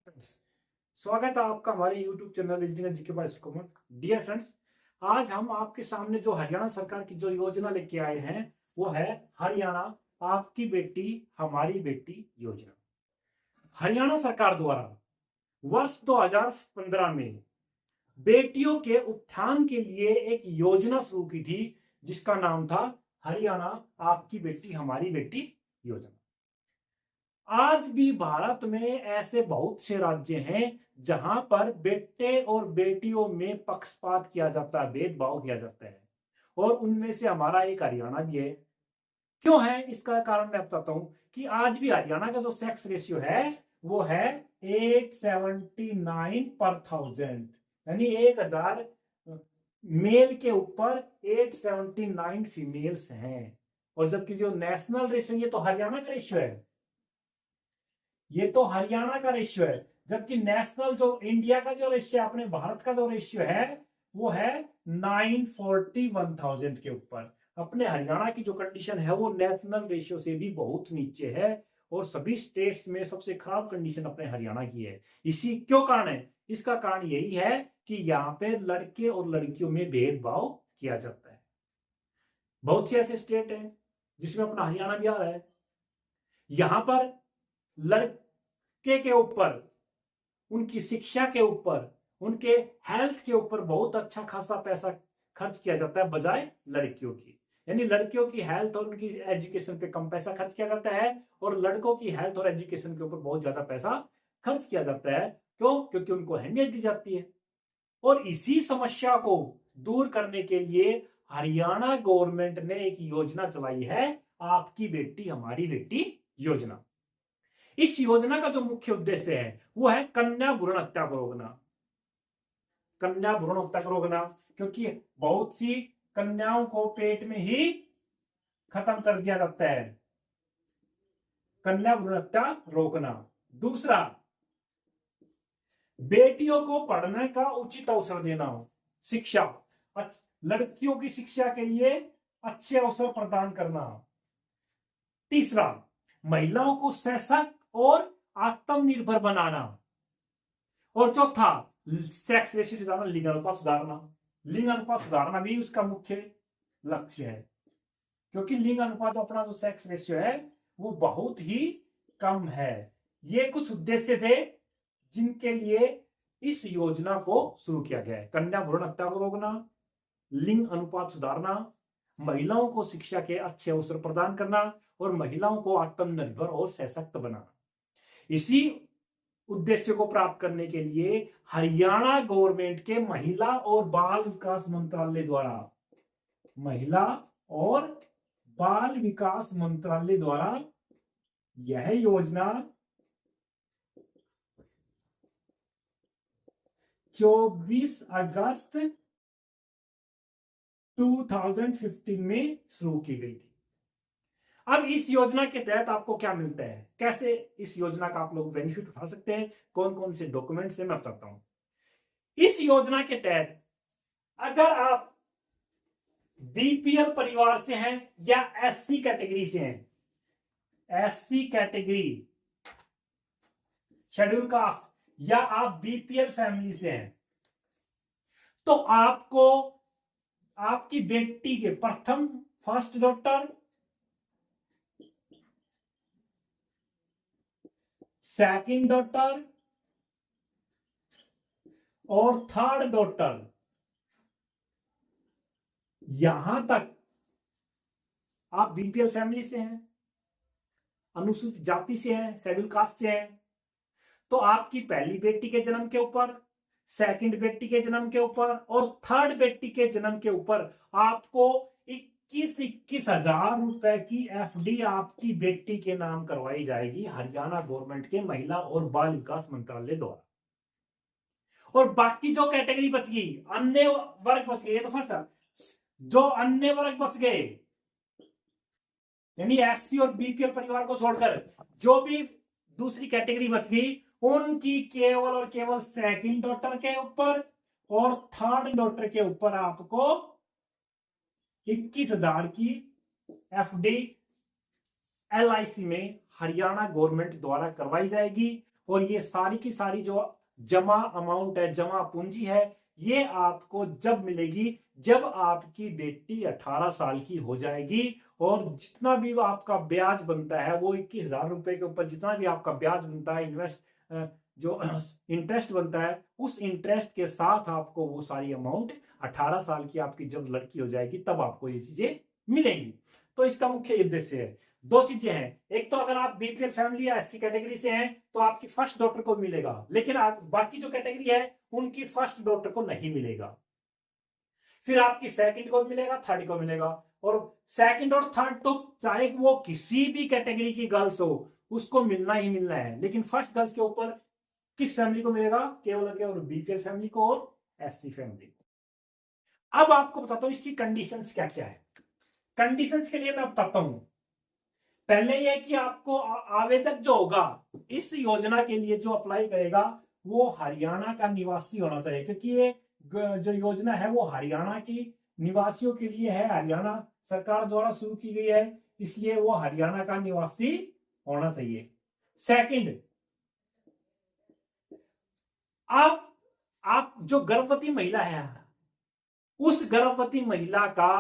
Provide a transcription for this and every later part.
Friends, स्वागत है आपका हमारे YouTube चैनल इंजीनियर जी के पास। डियर फ्रेंड्स, आज हम आपके सामने जो हरियाणा सरकार की जो योजना लेके आए हैं वो है हरियाणा आपकी बेटी हमारी बेटी योजना। हरियाणा सरकार द्वारा वर्ष 2015 में बेटियों के उत्थान के लिए एक योजना शुरू की थी जिसका नाम था हरियाणा आपकी बेटी हमारी बेटी योजना। आज भी भारत में ऐसे बहुत से राज्य हैं जहां पर बेटे और बेटियों में पक्षपात किया जाता है, भेदभाव किया जाता है, और उनमें से हमारा एक हरियाणा भी है। क्यों है इसका कारण मैं बताता हूं कि आज भी हरियाणा का जो सेक्स रेशियो है वो है 879 पर थाउजेंड, यानी 1000 मेल के ऊपर 879 फीमेल्स हैं। और जबकि जो नेशनल रेशियो, ये तो हरियाणा का रेशियो है, ये तो हरियाणा का रेशियो है, जबकि नेशनल जो इंडिया का जो रेशियो, अपने भारत का जो रेशियो है वो है 941,000 के ऊपर। अपने हरियाणा की जो कंडीशन है वो नेशनल रेशियो से भी बहुत नीचे है, और सभी स्टेट्स में सबसे खराब कंडीशन अपने हरियाणा की है। इसी क्यों कारण है? इसका कारण यही है कि यहाँ पे लड़के और लड़कियों में भेदभाव किया जाता है। बहुत से ऐसे स्टेट हैं जिसमें अपना हरियाणा भी आ रहा है, यहां पर लड़के के ऊपर, उनकी शिक्षा के ऊपर, उनके हेल्थ के ऊपर बहुत अच्छा खासा पैसा खर्च किया जाता है बजाय लड़कियों की। यानी लड़कियों की हेल्थ और उनकी एजुकेशन पे कम पैसा खर्च किया जाता है, और लड़कों की हेल्थ और एजुकेशन के ऊपर बहुत ज्यादा पैसा खर्च किया जाता है। क्यों? क्योंकि उनको अहमियत दी जाती है। और इसी समस्या को दूर करने के लिए हरियाणा गवर्नमेंट ने एक योजना चलाई है, आपकी बेटी हमारी बेटी योजना। इस योजना का जो मुख्य उद्देश्य है वो है कन्या भ्रूण हत्या को रोकना। कन्या भ्रूण हत्या को रोकना, क्योंकि बहुत सी कन्याओं को पेट में ही खत्म कर दिया जाता है। कन्या भ्रूण हत्या रोकना। दूसरा, बेटियों को पढ़ने का उचित अवसर देना हो, शिक्षा, लड़कियों की शिक्षा के लिए अच्छे अवसर प्रदान करना। तीसरा, महिलाओं को सशक्त और आत्मनिर्भर बनाना। और चौथा, सेक्स रेशियो सुधारना, लिंग अनुपात सुधारना। लिंग अनुपात सुधारना भी उसका मुख्य लक्ष्य है, क्योंकि लिंग अनुपात जो अपना जो सेक्स रेशियो है वो बहुत ही कम है। ये कुछ उद्देश्य थे जिनके लिए इस योजना को शुरू किया गया है। कन्या भ्रूण हत्या को रोकना, लिंग अनुपात सुधारना, महिलाओं को शिक्षा के अच्छे अवसर प्रदान करना, और महिलाओं को आत्मनिर्भर और सशक्त बनाना। इसी उद्देश्य को प्राप्त करने के लिए हरियाणा गवर्नमेंट के महिला और बाल विकास मंत्रालय द्वारा, महिला और बाल विकास मंत्रालय द्वारा यह योजना 24 अगस्त 2015 में शुरू की गई थी। अब इस योजना के तहत आपको क्या मिलता है, कैसे इस योजना का आप लोग बेनिफिट उठा सकते हैं, कौन कौन से डॉक्यूमेंट्स हैं, मैं बताता हूं। इस योजना के तहत अगर आप बीपीएल परिवार से हैं या एससी कैटेगरी से हैं, एससी कैटेगरी, शेड्यूल कास्ट, या आप बीपीएल फैमिली से हैं, तो आपको आपकी बेटी के प्रथम फर्स्ट डॉटर, सेकंड डॉटर और थर्ड डॉटर, यहां तक आप बीपीएल फैमिली से हैं, अनुसूचित जाति से हैं, शेड्यूल कास्ट से हैं, तो आपकी पहली बेटी के जन्म के ऊपर, सेकंड बेटी के जन्म के ऊपर और थर्ड बेटी के जन्म के ऊपर आपको 21 हजार रुपए की एफडी आपकी बेटी के नाम करवाई जाएगी हरियाणा गवर्नमेंट के महिला और बाल विकास मंत्रालय द्वारा। और बाकी जो कैटेगरी बच गई, अन्य वर्ग बच गए, ये तो फर्स्ट, जो अन्य वर्ग बच गए, यानी एससी और बीपीएल परिवार को छोड़कर जो भी दूसरी कैटेगरी बच गई, उनकी केवल और केवल सेकंड डॉटर के ऊपर और थर्ड डॉटर के ऊपर आपको 21,000 की एफडी एलआईसी में हरियाणा गवर्नमेंट द्वारा करवाई जाएगी। और ये सारी की सारी जो जमा अमाउंट है, जमा पूंजी है, ये आपको जब मिलेगी जब आपकी बेटी 18 साल की हो जाएगी, और जितना भी आपका ब्याज बनता है वो 21,000 रुपए के ऊपर जितना भी आपका ब्याज बनता है, जो इंटरेस्ट बनता है, उस इंटरेस्ट के साथ आपको वो सारी अमाउंट 18 साल की आपकी जब लड़की हो जाएगी तब आपको ये चीजें मिलेंगी। तो इसका मुख्य उद्देश्य है, दो चीजें हैं। एक तो अगर आप बीपीएल फैमिली या एससी कैटेगरी से हैं तो आपकी फर्स्ट डॉटर को मिलेगा, लेकिन बाकी जो कैटेगरी है उनकी फर्स्ट डॉटर को नहीं मिलेगा। फिर आपकी सेकंड को मिलेगा, थर्ड को मिलेगा, और सेकंड और थर्ड तो चाहे वो किसी भी कैटेगरी की गर्ल्स हो उसको मिलना ही मिलना है, लेकिन फर्स्ट गर्ल्स के ऊपर किस फैमिली को मिलेगा? केवल केवल बीपीएल फैमिली को और एससी फैमिली को। अब आपको बताता हूं इसकी कंडीशंस क्या क्या है। कंडीशंस के लिए मैं बताता हूं। पहले यह कि आपको आवेदक जो होगा इस योजना के लिए जो अप्लाई करेगा वो हरियाणा का निवासी होना चाहिए, क्योंकि ये जो योजना है वो हरियाणा की निवासियों के लिए है, हरियाणा सरकार द्वारा शुरू की गई है, इसलिए वो हरियाणा का निवासी होना चाहिए। सेकंड, आप जो गर्भवती महिला है उस गर्भवती महिला का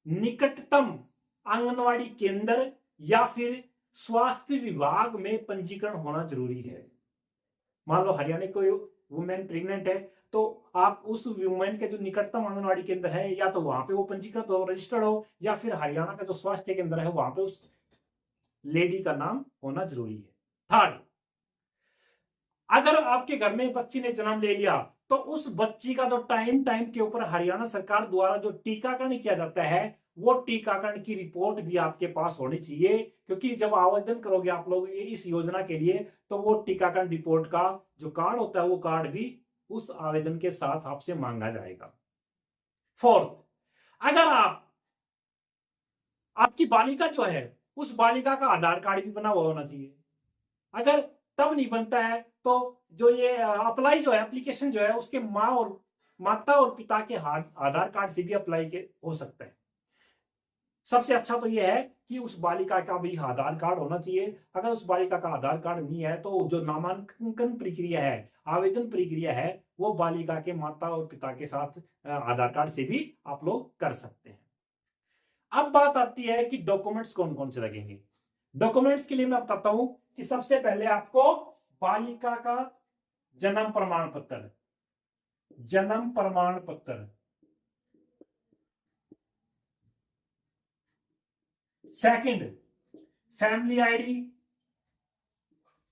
निकटतम आंगनवाड़ी केंद्र या फिर स्वास्थ्य विभाग में पंजीकरण होना जरूरी है। मान लो हरियाणा कोई वुमेन प्रेग्नेंट है तो आप उस वुमेन के जो निकटतम आंगनवाड़ी केंद्र है या तो वहां पे वो पंजीकृत हो, रजिस्टर्ड हो, या फिर हरियाणा का जो स्वास्थ्य केंद्र है वहां पे उस लेडी का नाम होना जरूरी है। थर्ड, अगर आपके घर में बच्ची ने जन्म ले लिया तो उस बच्ची का जो टाइम के ऊपर हरियाणा सरकार द्वारा जो टीकाकरण किया जाता है वो टीकाकरण की रिपोर्ट भी आपके पास होनी चाहिए, क्योंकि जब आवेदन करोगे आप लोग इस योजना के लिए तो वो टीकाकरण रिपोर्ट का जो कार्ड होता है वो कार्ड भी उस आवेदन के साथ आपसे मांगा जाएगा। फोर्थ, अगर आपकी बालिका जो है उस बालिका का आधार कार्ड भी बना हुआ होना चाहिए। अगर तब नहीं बनता है तो जो ये अप्लाई जो है एप्लीकेशन जो है उसके माता और पिता के आधार कार्ड से भी अप्लाई हो सकता है। सबसे अच्छा तो यह है कि उस बालिका का भी आधार कार्ड होना चाहिए। अगर उस बालिका का आधार कार्ड नहीं है तो जो नामांकन प्रक्रिया है, आवेदन प्रक्रिया है, वो बालिका के माता और पिता के साथ आधार कार्ड से भी आप लोग कर सकते हैं। अब बात आती है कि डॉक्यूमेंट्स कौन कौन से लगेंगे। डॉक्यूमेंट्स के लिए मैं बताता हूं कि सबसे पहले आपको बालिका का जन्म प्रमाण पत्र, सेकंड फैमिली आईडी,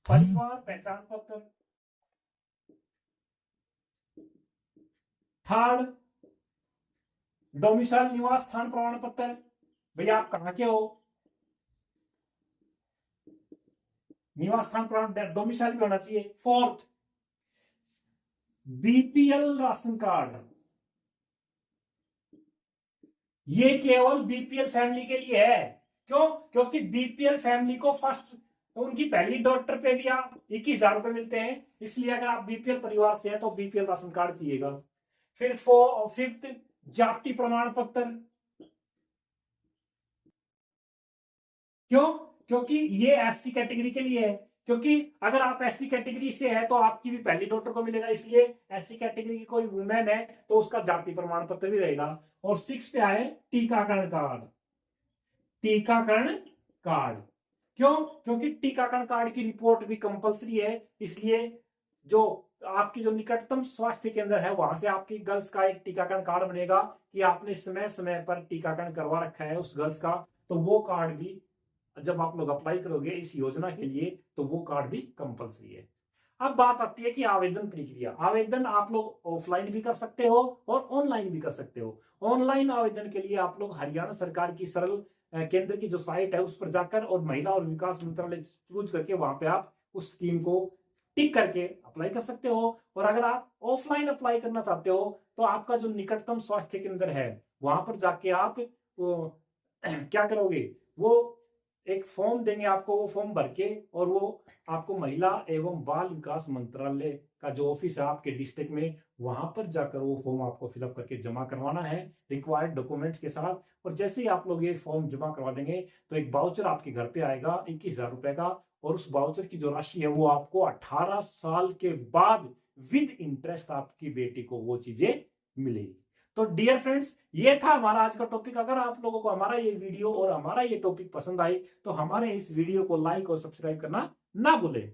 परिवार पहचान पत्र, थर्ड डोमिसाइल निवास स्थान प्रमाण पत्र, भैया आप कहां के हो, निवास स्थान प्रमाण डोमिसाइल भी होना चाहिए। फोर्थ बीपीएल राशन कार्ड, ये केवल बीपीएल फैमिली के लिए है। क्यों? क्योंकि बीपीएल फैमिली को फर्स्ट उनकी पहली डॉटर पे भी 21,000 रुपए मिलते हैं, इसलिए अगर आप बीपीएल परिवार से हैं तो बीपीएल राशन कार्ड चाहिएगा। फिर फिफ्थ जाति प्रमाण पत्र, क्यों? क्योंकि ये एससी कैटेगरी के लिए है, क्योंकि अगर आप एससी कैटेगरी से है तो आपकी भी पहली डॉटर को मिलेगा, इसलिए एससी कैटेगरी की कोई वुमेन है तो उसका जाति प्रमाण पत्र भी रहेगा। और सिक्स पे आए टीकाकरण कार्ड, क्यों? क्योंकि टीकाकरण कार्ड की रिपोर्ट भी कंपलसरी है, इसलिए जो आपकी जो निकटतम स्वास्थ्य केंद्र है वहां से आपकी गर्ल्स का एक टीकाकरण कार्ड बनेगा कि आपने समय समय पर टीकाकरण करवा रखा है उस गर्ल्स का, तो वो कार्ड भी जब आप लोग अप्लाई करोगे इस योजना के लिए तो वो कार्ड भी कंपलसरी है। अब बात आती है कि आवेदन प्रक्रिया। आवेदन आप लोग ऑफलाइन भी कर सकते हो और ऑनलाइन भी कर सकते हो। ऑनलाइन आवेदन के लिए आप लोग हरियाणा सरकार की सरल केंद्र की जो साइट है उस पर जाकर और महिला और विकास मंत्रालय चूज करके वहां पे आप उस स्कीम को टिक करके अप्लाई कर सकते हो। और अगर आप ऑफलाइन अप्लाई करना चाहते हो तो आपका जो निकटतम स्वास्थ्य केंद्र है वहां पर जाके आप क्या करोगे, वो एक फॉर्म देंगे आपको, वो फॉर्म भर के और वो आपको महिला एवं बाल विकास मंत्रालय का जो ऑफिस है आपके डिस्ट्रिक्ट में वहां पर जाकर वो फॉर्म आपको फिलअप करके जमा करवाना है रिक्वायर्ड डॉक्यूमेंट्स के साथ। और जैसे ही आप लोग ये फॉर्म जमा करवा देंगे तो एक वाउचर आपके घर पे आएगा 21,000 रुपए का, और उस वाउचर की जो राशि है वो आपको 18 साल के बाद विद इंटरेस्ट आपकी बेटी को वो चीजें मिलेगी। तो डियर फ्रेंड्स, ये था हमारा आज का टॉपिक। अगर आप लोगों को हमारा ये वीडियो और हमारा ये टॉपिक पसंद आए तो हमारे इस वीडियो को लाइक और सब्सक्राइब करना ना भूलें।